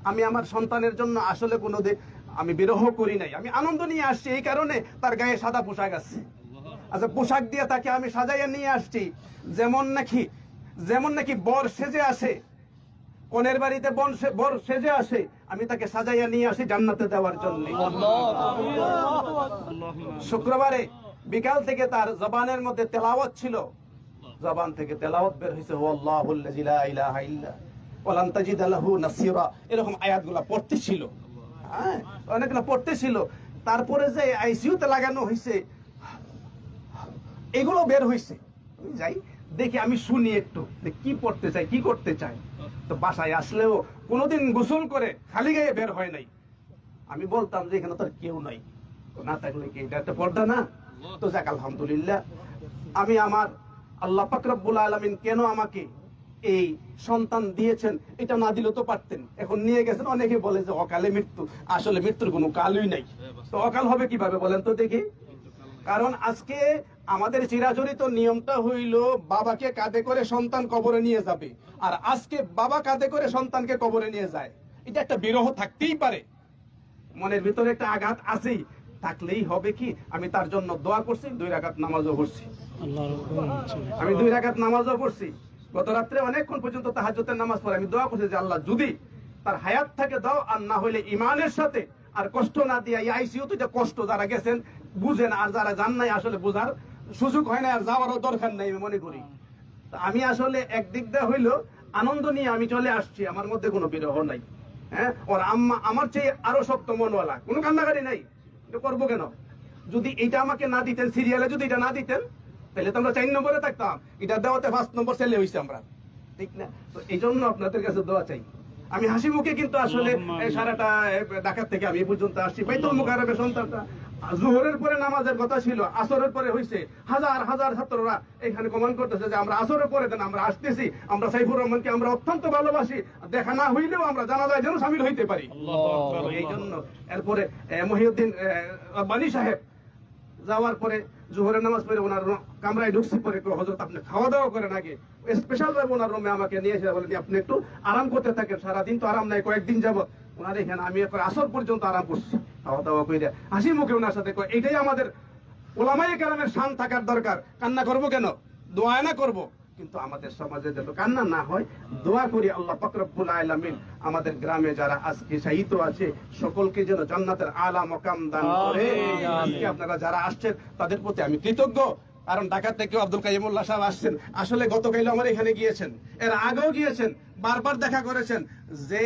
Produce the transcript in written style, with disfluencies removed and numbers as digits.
আমি আমার সন্তানের জন্য আসলে কোনো আমি বিরহ করি নাই, আমি আনন্দ নিয়ে আসছি। এই কারণে তার গায়ে সাদা পোশাক আছে। আচ্ছা, পোশাক দিয়ে তাকে আমি সাজাইয়া নিয়ে আসছি, যেমন নাকি বর সেজে আসে, কনের বাড়িতে বর সেজে আসে, আমি তাকে সাজাইয়া নিয়ে আসি জান্নাতে দেওয়ার জন্য। শুক্রবারে বিকাল থেকে তার জবানের মধ্যে তেলাওয়াত ছিল, জবান থেকে তেলাওয়াত বের হয়েছে, হুয়াল্লাহুল্লাযী লা ইলাহা ইল্লা ওয়ালান তাজিদ লাহু নাসীরা, এরকম আয়াতগুলো পড়তেছিল। হ্যাঁ, অনেকগুলো পড়তেছিল। তারপরে যে আইসিইউতে লাগানো হয়েছে, এগুলো বের হয়েছে। আমি যাই দেখি, আমি শুনি একটু কি পড়তে চাই, কি করতে চাই। তো বাসায় আসলেও কোনোদিন গোসল করে খালি গায়ে বের হয় নাই। আমি বলতাম যে এখানে তো আর কেউ নাই, না থাকলে কি এটা একটা পর্দা না? তো যাক, আলহামদুলিল্লাহ, আমি আমার আল্লাহ পাক রব্বুল আলামিন কেন আমাকে এই সন্তান দিয়েছেন, এটা না দিলে তো পারতেন। এখন নিয়ে গেছেন, অনেকে বলে যে অকালে মৃত্যু। আসলে মৃত্যুর কোনো কালই নাই, তো অকাল হবে কিভাবে বলেন তো দেখি? কারণ আজকে আমাদের চিরাচরিত নিয়মটা হইল বাবাকে কাঁধে করে সন্তান কবরে নিয়ে যাবে, আর আজকে বাবা কাঁধে করে সন্তানকে কবরে নিয়ে যায়। এটা একটা বিরহ থাকতেই পারে, মনের ভিতরে একটা আঘাত আছেই, থাকলেই হবে কি, আমি তার জন্য দোয়া করছি, 2 রাকাত নামাজও পড়ছি। আমি 2 রাকাত নামাজও পড়ছি। গত রাত্রে অনেকক্ষণ পর্যন্ত তাহাজ্জুদের নামাজ পড়ে আমি দোয়া করছি যে আল্লাহ যদি তার হায়াত থাকে দাও, আর না হইলে ইমানের সাথে, আর কষ্ট না দিয়া। এই আইসিইউতে যে কষ্ট যারা গেছেন বুঝেন, আর যারা যান নাই আসলে বোঝার সুযোগ হয় না, আর যাওয়ারও দরকার নাই আমি মনে করি। আমি আসলে একদিক দিয়ে হইলো আনন্দ নিয়ে আমি চলে আসছি, আমার মধ্যে কোনো বিরহ নাই। হ্যাঁ, ওর আম্মা আমার চেয়ে আরো শক্ত মনওয়ালা, কোনো কান্নাকাটি নাই। এটা করবো কেন? যদি এটা আমাকে না দিতেন, সিরিয়ালে যদি এটা না দিতেন, তাহলে তো আমরা 4 নম্বরে থাকতাম। এটা দেওয়াতে 1 নম্বর ছেলে হয়েছে আমরা, ঠিক না? তো এই জন্য আপনাদের কাছে দোয়া চাই। আমি হাসি মুখে কিন্তু আসলে সারাটা ঢাকা থেকে আমি পর্যন্ত আসছি। বাইতুল মুকাররমের সন্তানটা জোহরের পরে নামাজের কথা ছিল, আসরের পরে হয়েছে। হাজার হাজার ছাত্ররা এখানে কমেন্ট করতেছে যে আমরা আসরের পরে দেন, আমরা আসতেছি, আমরা সাইফুর রহমানকে আমরা অত্যন্ত ভালোবাসি, দেখা না হইলেও আমরা জানাজায় যেন সামিল হইতে পারি। এই জন্য এরপরে মহিউদ্দিন বানী সাহেব যাওয়ার পরে জোহরের নামাজ পড়ে ওনার কামরায় ঢুকছি, পরে হযরত আপনি খাওয়া দাওয়া করেন আগে, স্পেশাল ভাবে ওনার রুমে আমাকে নিয়ে এসে বলেন আপনি একটু আরাম করতে থাকেন, সারাদিন তো আরাম নাই, কয়েকদিন যাবত ওনার এখানে আমি আসর পর্যন্ত আরাম করছি, খাওয়া দাওয়া করে হাসি মুখে ওনার সাথে। এটাই আমাদের ওলামায়ে কেরামের শান থাকার দরকার। কান্না করবো কেন? দোয়া না করবো। কিন্তু আমাদের সমাজে যাতে কান্না না হয়, দোয়া করি আল্লাহ পাক রব্বুল আলামিন আমাদের গ্রামে যারা আজকে শহীদ আছে সকলকে যেন জান্নাতের আলা মাকাম দান করে। আজকে আপনারা যারা আসছেন তাদের প্রতি আমি কৃতজ্ঞ। কারণ ঢাকা থেকে আব্দুল কাইয়ুমুল্লাহ সাহেব আসছেন, আসলে গতকাল আমার এখানে গিয়েছেন, এর আগেও গিয়েছেন, বারবার দেখা করেছেন। যে